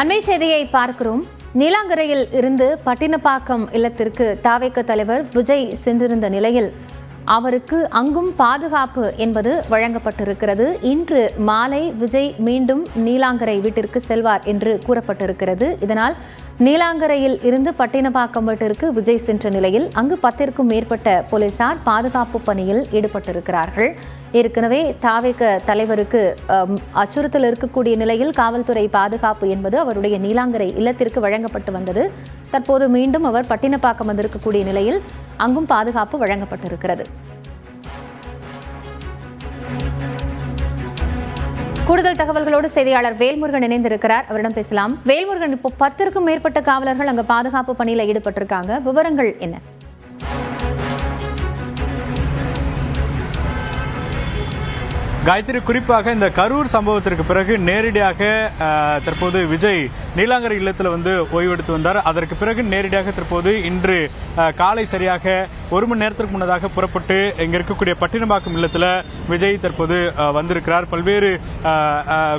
அண்மை செய்தியை பார்க்கிறோம். நீலாங்கரையில் இருந்து பட்டினப்பாக்கம் இல்லத்திற்கு தாவேக தலைவர் விஜய் சென்றிருந்த நிலையில் அவருக்கு அங்கும் பாதுகாப்பு என்பது வழங்கப்பட்டிருக்கிறது. இன்று மாலை விஜய் மீண்டும் நீலாங்கரை வீட்டிற்கு செல்வார் என்று கூறப்பட்டிருக்கிறது. இதனால் நீலாங்கரையில் இருந்து பட்டினப்பாக்கம் வீட்டிற்கு விஜய் சென்ற நிலையில் அங்கு 10க்கும் மேற்பட்ட போலீசார் பாதுகாப்பு பணியில் ஈடுபட்டிருக்கிறார்கள். ஏற்கனவே தாவேக தலைவருக்கு அச்சுறுத்தல் இருக்கக்கூடிய நிலையில் காவல்துறை பாதுகாப்பு என்பது அவருடைய நீலாங்கரை இல்லத்திற்கு வழங்கப்பட்டு வந்தது. தற்போது மீண்டும் அவர் பட்டினப்பாக்கம் வந்திருக்கக்கூடிய நிலையில் அங்கும் பாதுகாப்பு வழங்கப்பட்டிருக்கிறது. கூடுதல் தகவல்களோடு செய்தியாளர் வேல்முருகன் இணைந்திருக்கிறார். அவரிடம் பேசலாம். வேல்முருகன், இப்போ 10க்கும் மேற்பட்ட காவலர்கள் அங்க பாதுகாப்பு பணியில ஈடுபட்டிருக்காங்க. விவரங்கள் என்ன? காயத்ரி, குறிப்பாக இந்த கரூர் சம்பவத்திற்கு பிறகு நேரடியாக தற்போது விஜய் நீலாங்கரை இல்லத்தில் ஓய்வெடுத்து வந்தார். அதற்கு பிறகு நேரடியாக தற்போது இன்று காலை சரியாக 1 மணி நேரத்திற்கு முன்னதாக புறப்பட்டு இங்க இருக்கக்கூடிய பட்டினப்பாக்கம் இல்லத்தில் விஜய் தற்போது வந்திருக்கிறார். பல்வேறு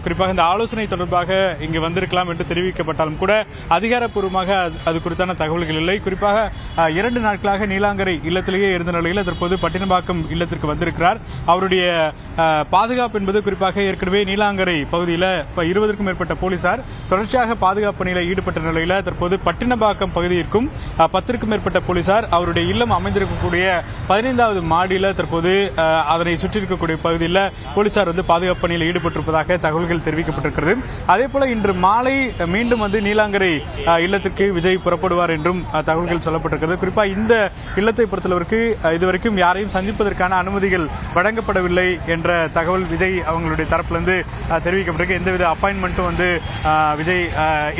குறிப்பாக இந்த ஆலோசனை தொடர்பாக இங்கு வந்திருக்கலாம் என்று தெரிவிக்கப்பட்டாலும் கூட அதிகாரப்பூர்வமாக அது குறித்தான தகவல்கள் இல்லை. குறிப்பாக 2 நாட்களாக நீலாங்கரை இல்லத்திலேயே இருந்த நிலையில் தற்போது பட்டினப்பாக்கம் இல்லத்திற்கு வந்திருக்கிறார். அவருடைய பாதுகாப்பு என்பது குறிப்பாக ஏற்கனவே நீலாங்கரை பகுதியில் 20க்கும் மேற்பட்ட போலீசார் தொடர்ச்சியாக பாதுகாப்பு பணியில் ஈடுபட்ட நிலையில் தற்போது பட்டினப்பாக்கம் பகுதியிற்கும் 10க்கும் மேற்பட்ட போலீசார் அவருடைய இல்லம் அமைந்திருக்கக்கூடிய 15வது மாடியில் தற்போது அதனை சுற்றி இருக்கக்கூடிய பகுதியில் போலீசார் பாதுகாப்பு பணியில் ஈடுபட்டிருப்பதாக தகவல்கள் தெரிவிக்கப்பட்டிருக்கிறது. அதேபோல இன்று மாலை மீண்டும் நீலாங்கரை இல்லத்திற்கு விஜய் புறப்படுவார் என்றும் தகவல்கள் சொல்லப்பட்டிருக்கிறது. குறிப்பாக இந்த இல்லத்தை பொறுத்தளவிற்கு இதுவரைக்கும் யாரையும் சந்திப்பதற்கான அனுமதிகள் வழங்கப்படவில்லை என்ற தகவல் விஜய் அவங்களுடைய தரப்பிலிருந்து தெரிவிக்கப்பட்டிருக்கு. எந்தவித அப்பாயின்மெண்ட்டும் விஜய்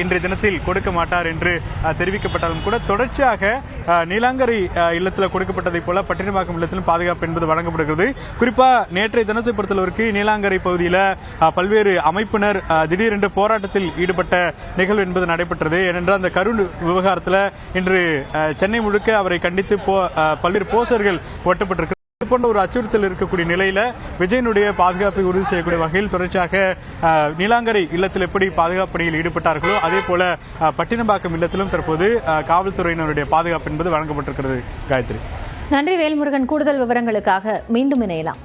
இன்றைய தினத்தில் கொடுக்க மாட்டார் என்று தெரிவிக்கப்பட்டாலும் கூட தொடர்ச்சியாக நீலாங்கரை இல்லத்தில் கொடுக்கப்பட்டதை போல பட்டினப்பாக்கம் இல்லத்திலும் பாதுகாப்பு என்பது வழங்கப்படுகிறது. குறிப்பாக நேற்றைய தினத்தை பொறுத்தளவிற்கு நீலாங்கரை பகுதியில் பல்வேறு அமைப்பினர் திடீரென்று போராட்டத்தில் ஈடுபட்ட நிகழ்வு என்பது நடைபெற்றது. ஏனென்றால் அந்த கரூர் விவகாரத்தில் இன்று சென்னை முழுக்க அவரை கண்டித்து பல்வேறு போஸ்டர்கள் ஒட்டப்பட்டிருக்கு. போன்ற ஒரு அச்சுறுத்தல் இருக்கக்கூடிய நிலையில விஜயனுடைய பாதுகாப்பை உறுதி செய்யக்கூடிய வகையில் தொடர்ச்சியாக நீலாங்கரை இல்லத்தில் எப்படி பாதுகாப்பு பணியில் ஈடுபட்டார்களோ அதே போல பட்டினப்பாக்கம் இல்லத்திலும் தற்போது காவல்துறையினருடைய பாதுகாப்பு என்பது வழங்கப்பட்டிருக்கிறது. காயத்ரி, நன்றி வேல்முருகன். கூடுதல் விவரங்களுக்காக மீண்டும் இணையலாம்.